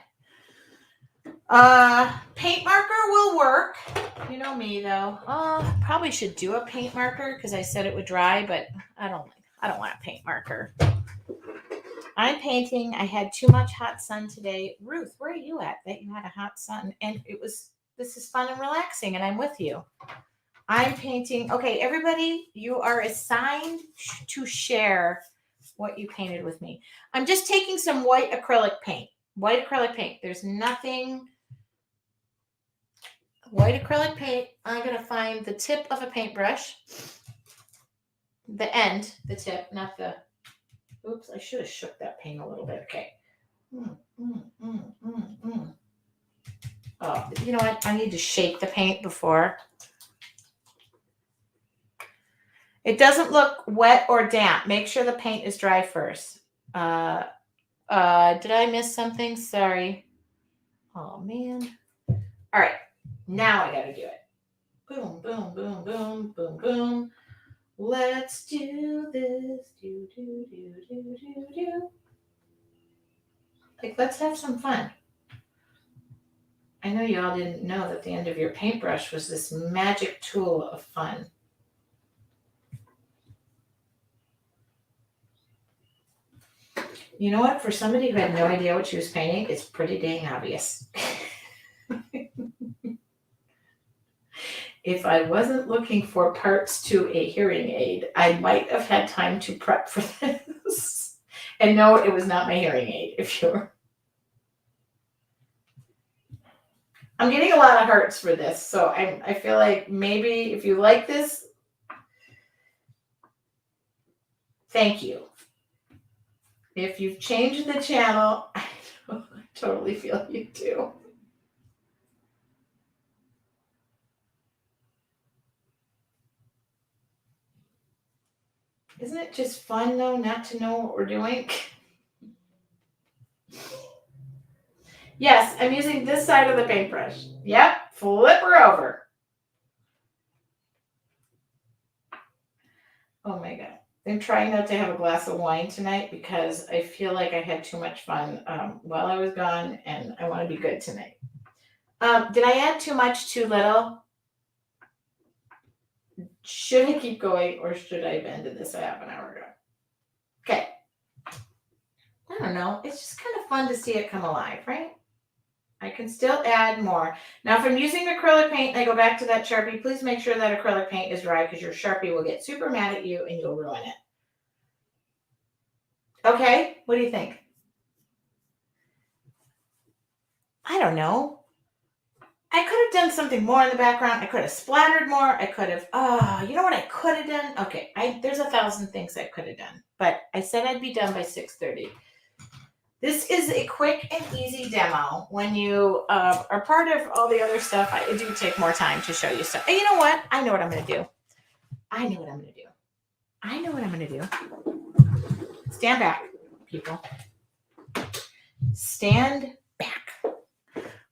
Paint marker will work. You know me, though. Probably should do a paint marker because I said it would dry, but I don't want a paint marker. I'm painting. I had too much hot sun today. Ruth, where are you at that you had a hot sun? And this is fun and relaxing, and I'm with you. I'm painting. Okay, everybody, you are assigned to share what you painted with me. I'm just taking some white acrylic paint. White acrylic paint. There's nothing. White acrylic paint. I'm going to find the tip of a paintbrush. The end, the tip, not the... Oops, I should have shook that paint a little bit. Okay. Oh, you know what? I need to shake the paint before. It doesn't look wet or damp. Make sure the paint is dry first. Did I miss something? Sorry. Oh, man. All right. Now I got to do it. Boom, boom, boom, boom, boom, boom. Let's do this. Do, do, do, do, do, do. Like, let's have some fun. I know you all didn't know that the end of your paintbrush was this magic tool of fun. You know what? For somebody who had no idea what she was painting, it's pretty dang obvious. If I wasn't looking for parts to a hearing aid, I might have had time to prep for this. And no, it was not my hearing aid, if you're... I'm getting a lot of hearts for this, so I feel like maybe if you like this, thank you. If you've changed the channel, I totally feel you too. Isn't it just fun, though, not to know what we're doing? Yes, I'm using this side of the paintbrush. Yep, flip her over. Oh my God. I'm trying not to have a glass of wine tonight because I feel like I had too much fun while I was gone, and I want to be good tonight. Did I add too much, too little? Should I keep going, or should I have ended this a half an hour ago? Okay. I don't know. It's just kind of fun to see it come alive, right? I can still add more. Now, if I'm using acrylic paint and I go back to that Sharpie, please make sure that acrylic paint is dry because your Sharpie will get super mad at you and you'll ruin it. Okay, what do you think? I don't know. I could have done something more in the background. I could have splattered more. I could have, you know what I could have done? Okay, there's 1,000 things I could have done, but I said I'd be done by 6:30. This is a quick and easy demo. When you are part of all the other stuff, I do take more time to show you stuff. And you know what? I know what I'm going to do. I know what I'm going to do. I know what I'm going to do. Stand back, people. Stand back.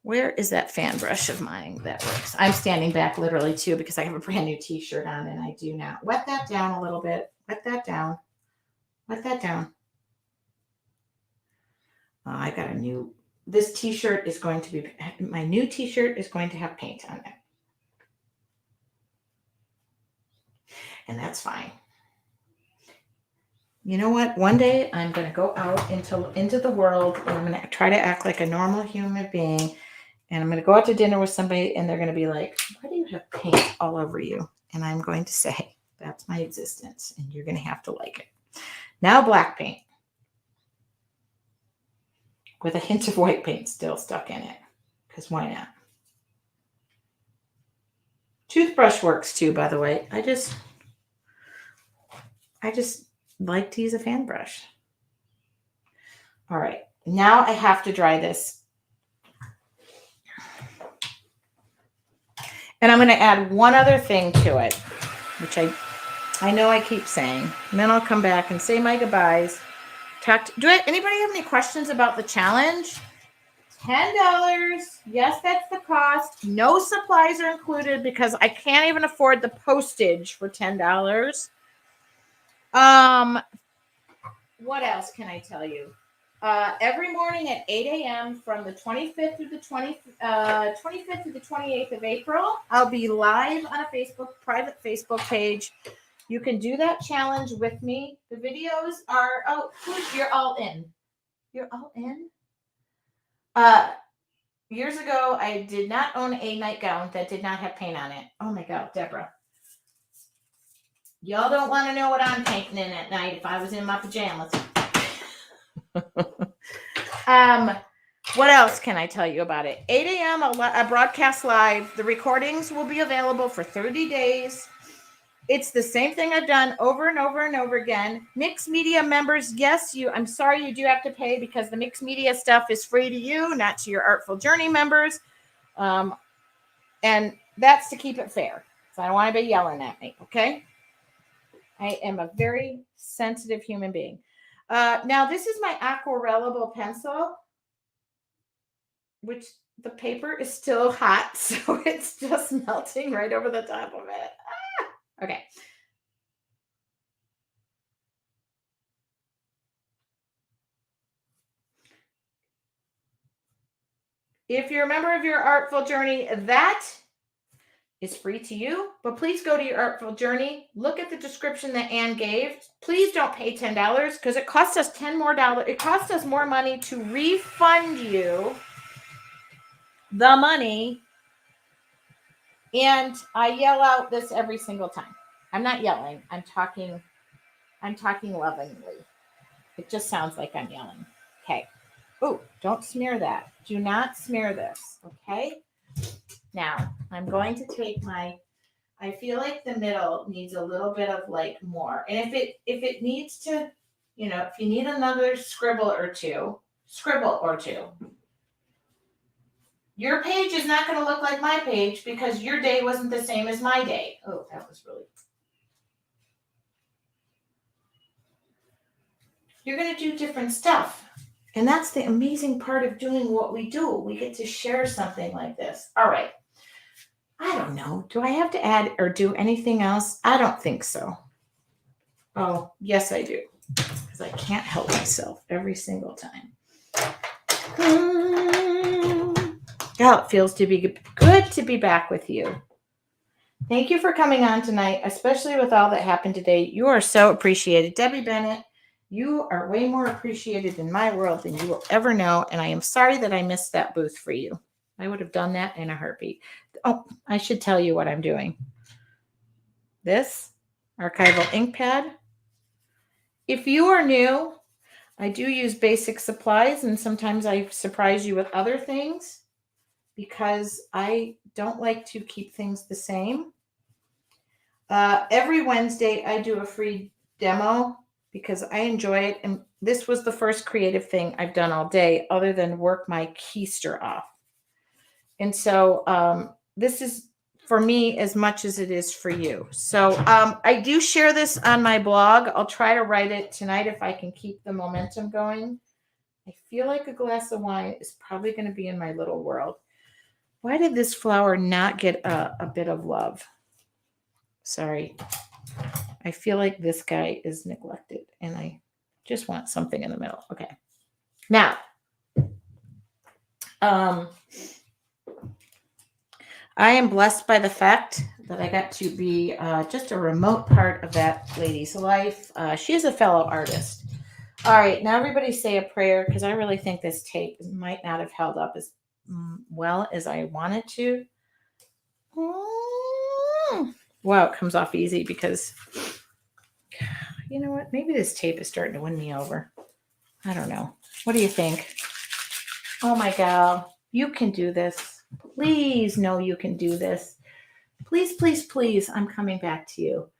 Where is that fan brush of mine that works? I'm standing back literally too because I have a brand new t-shirt on and I do not. Wet that down a little bit. Wet that down. Wet that down. I got a new, this t-shirt is going to be, my new t-shirt is going to have paint on it. And that's fine. You know what? One day I'm going to go out into the world and I'm going to try to act like a normal human being. And I'm going to go out to dinner with somebody and they're going to be like, why do you have paint all over you? And I'm going to say, that's my existence and you're going to have to like it. Now black paint. With a hint of white paint still stuck in it. Because why not? Toothbrush works too, by the way. I just like to use a fan brush. All right. Now I have to dry this. And I'm going to add one other thing to it, which I know I keep saying. And then I'll come back and say my goodbyes. Anybody have any questions about the challenge? $10. Yes, that's the cost. No supplies are included because I can't even afford the postage for $10. What else can I tell you? Every morning at 8 a.m. from the 25th through the 25th through the 28th of April, I'll be live on a private Facebook page. You can do that challenge with me. The videos are, you're all in. You're all in? Years ago, I did not own a nightgown that did not have paint on it. Oh my God, Deborah. Y'all don't want to know what I'm painting in at night if I was in my pajamas. What else can I tell you about it? 8 a.m. a broadcast live. The recordings will be available for 30 days. It's the same thing I've done over and over and over again. Mixed media members, yes, I'm sorry you do have to pay because the mixed media stuff is free to you, not to your Artful Journey members. And that's to keep it fair. So I don't want to be yelling at me, okay? I am a very sensitive human being. Now, this is my aquarellable pencil, which the paper is still hot, so it's just melting right over the top of it. Ah! Okay. If you're a member of your Artful Journey, that is free to you, but please go to your Artful Journey. Look at the description that Anne gave. Please don't pay $10 because it costs us $10 more. It costs us more money to refund you the money. And I yell out this every single time. I'm not yelling. I'm talking lovingly. It just sounds like I'm yelling. Okay. Oh, don't smear that. Do not smear this. Okay. Now I'm going to take I feel like the middle needs a little bit of like more. And if it needs to, if you need another scribble or two. Your page is not going to look like my page because your day wasn't the same as my day. Oh, that was really. You're going to do different stuff. And that's the amazing part of doing what we do. We get to share something like this. All right. I don't know. Do I have to add or do anything else? I don't think so. Oh, yes, I do. Because I can't help myself every single time. Oh, it feels to be good to be back with you. Thank you for coming on tonight, especially with all that happened today. You are so appreciated. Debbie Bennett, you are way more appreciated in my world than you will ever know. And I am sorry that I missed that booth for you. I would have done that in a heartbeat. Oh, I should tell you what I'm doing. This archival ink pad. If you are new, I do use basic supplies, and sometimes I surprise you with other things because I don't like to keep things the same. Every Wednesday, I do a free demo because I enjoy it. And this was the first creative thing I've done all day other than work my keister off. And so this is for me as much as it is for you. So I do share this on my blog. I'll try to write it tonight if I can keep the momentum going. I feel like a glass of wine is probably going to be in my little world. Why did this flower not get a bit of love? Sorry. I feel like this guy is neglected and I just want something in the middle. Okay. Now, I am blessed by the fact that I got to be just a remote part of that lady's life. She is a fellow artist. All right. Now, everybody say a prayer because I really think this tape might not have held up as well as I wanted to. Wow, it comes off easy because, you know what? Maybe this tape is starting to win me over. I don't know. What do you think? Oh my God. You can do this. Please know you can do this. Please, please, please. I'm coming back to you.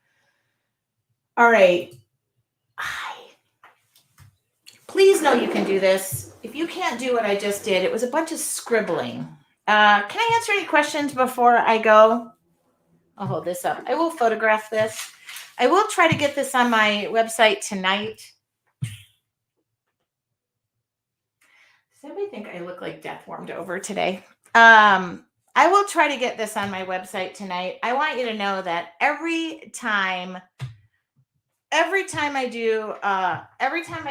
All right. Please know you can do this. If you can't do what I just did, it was a bunch of scribbling. Can I answer any questions before I go? I'll hold this up. I will photograph this. I will try to get this on my website tonight. Does anybody think I look like death warmed over today? I will try to get this on my website tonight. I want you to know that every time I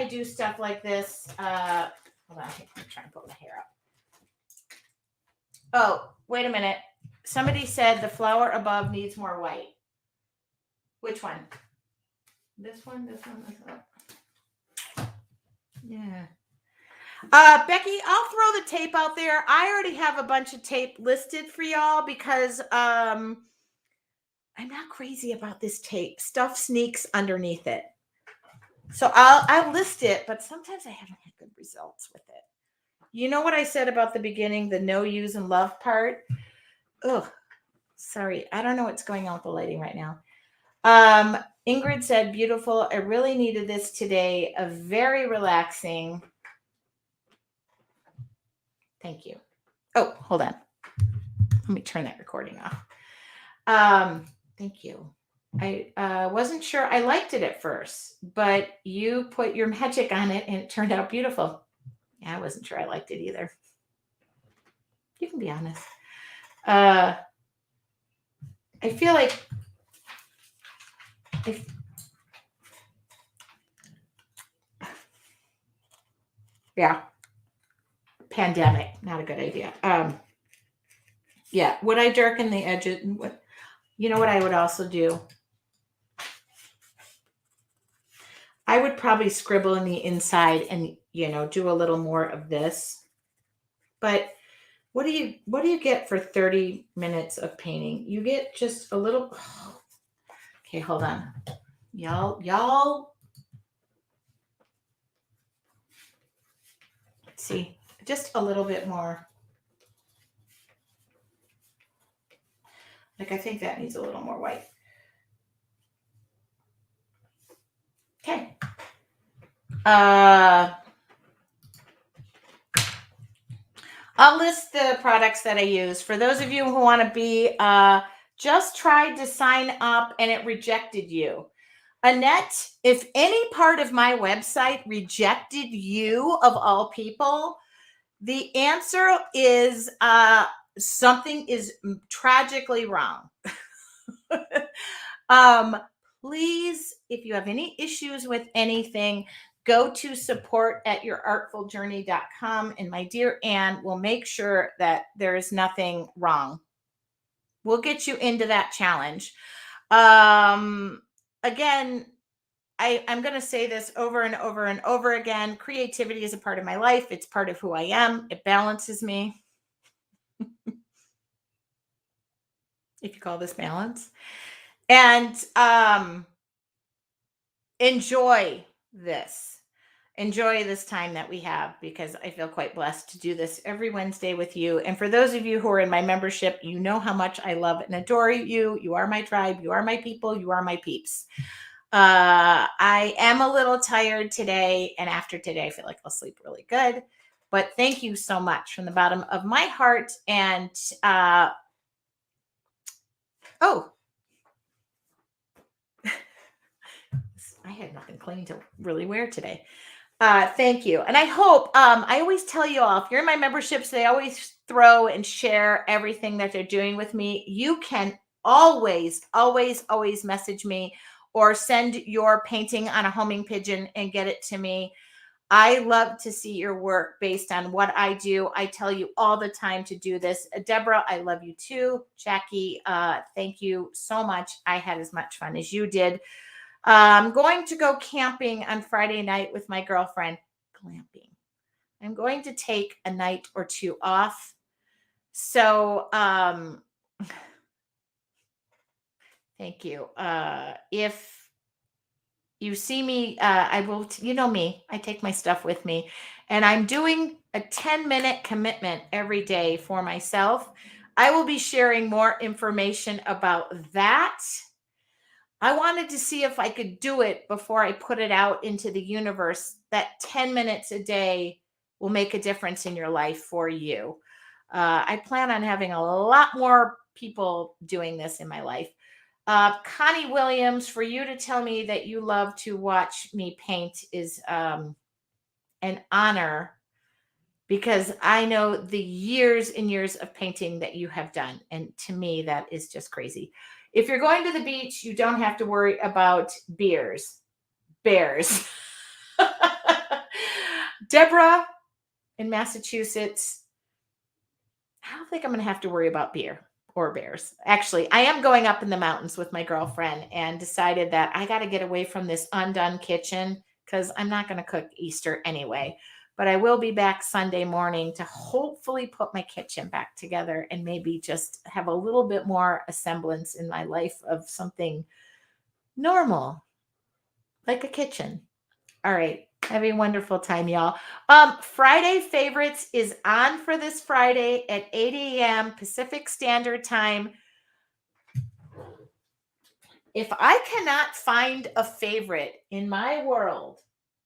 do stuff like this, hold on, I'm trying to pull my hair up. Oh, wait a minute. Somebody said the flower above needs more white. Which one? This one. Yeah. Becky, I'll throw the tape out there. I already have a bunch of tape listed for y'all because I'm not crazy about this tape. Stuff sneaks underneath it. So I'll list it, but sometimes I haven't had good results with it. You know what I said about the beginning, the no, use, and love part? Ugh, sorry. I don't know what's going on with the lighting right now. Ingrid said, beautiful. I really needed this today. A very relaxing. Thank you. Oh, hold on. Let me turn that recording off. Thank you. I wasn't sure I liked it at first, but you put your magic on it and it turned out beautiful. Yeah, I wasn't sure I liked it either. You can be honest. Uh, I feel like I, yeah, pandemic, not a good idea. Yeah, would I darken the edges? What you know what I would also do? I would probably scribble in the inside and do a little more of this. But what do you get for 30 minutes of painting? You get just a little okay, hold on. Y'all see, just a little bit more. Like I think that needs a little more white. Okay. I'll list the products that I use. For those of you who want to be, just tried to sign up and it rejected you. Annette, if any part of my website rejected you of all people, the answer is something is tragically wrong. Please, if you have any issues with anything, go to support@yourartfuljourney.com, and my dear Anne will make sure that there is nothing wrong. We'll get you into that challenge. Again, I'm going to say this over and over and over again. Creativity is a part of my life. It's part of who I am. It balances me. If you call this balance. And enjoy this. Enjoy this time that we have, because I feel quite blessed to do this every Wednesday with you. And for those of you who are in my membership, you know how much I love and adore you. You are my tribe. You are my people. You are my peeps. I am a little tired today, and after today, I feel like I'll sleep really good. But thank you so much from the bottom of my heart. And I had nothing clean to really wear today. Thank you. And I hope, I always tell you all, if you're in my memberships, they always throw and share everything that they're doing with me. You can always, always, always message me or send your painting on a homing pigeon and get it to me. I love to see your work based on what I do. I tell you all the time to do this. Deborah, I love you too. Jackie, thank you so much. I had as much fun as you did. I'm going to go camping on Friday night with my girlfriend. Glamping. I'm going to take a night or two off. So, thank you. If you see me, I will, you know me, I take my stuff with me, and I'm doing a 10-minute commitment every day for myself. I will be sharing more information about that. I wanted to see if I could do it before I put it out into the universe. That 10 minutes a day will make a difference in your life for you. I plan on having a lot more people doing this in my life. Connie Williams, for you to tell me that you love to watch me paint is an honor, because I know the years and years of painting that you have done. And to me, that is just crazy. If you're going to the beach, you don't have to worry about bears. Deborah in Massachusetts, I don't think I'm going to have to worry about beer or bears. Actually, I am going up in the mountains with my girlfriend and decided that I got to get away from this undone kitchen, because I'm not going to cook Easter anyway. But I will be back Sunday morning to hopefully put my kitchen back together and maybe just have a little bit more a semblance in my life of something normal, like a kitchen. All right. Have a wonderful time, y'all. Friday Favorites is on for this Friday at 8 a.m. Pacific Standard Time. If I cannot find a favorite in my world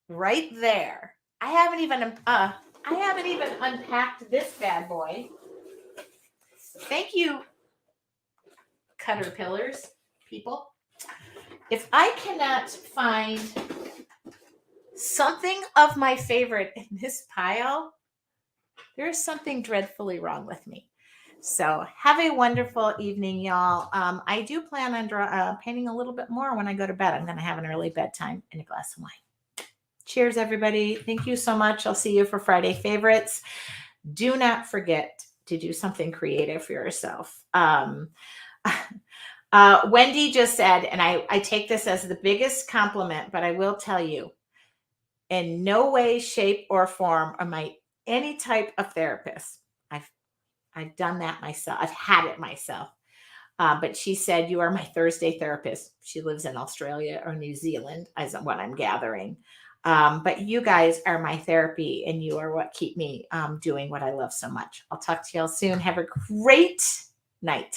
right there, I haven't even unpacked this bad boy. Thank you, Caterpillars, people. if I cannot find something of my favorite in this pile, there's something dreadfully wrong with me. So have a wonderful evening, y'all. I do plan on painting a little bit more when I go to bed. I'm going to have an early bedtime and a glass of wine. Cheers, everybody. Thank you so much. I'll see you for Friday favorites. Do not forget to do something creative for yourself. Wendy just said, and I take this as the biggest compliment, but I will tell you, in no way, shape, or form am I any type of therapist. I've done that myself. I've had it myself. But she said, you are my Thursday therapist. She lives in Australia or New Zealand, as what I'm gathering. But you guys are my therapy, and you are what keep me doing what I love so much. I'll talk to y'all soon. Have a great night.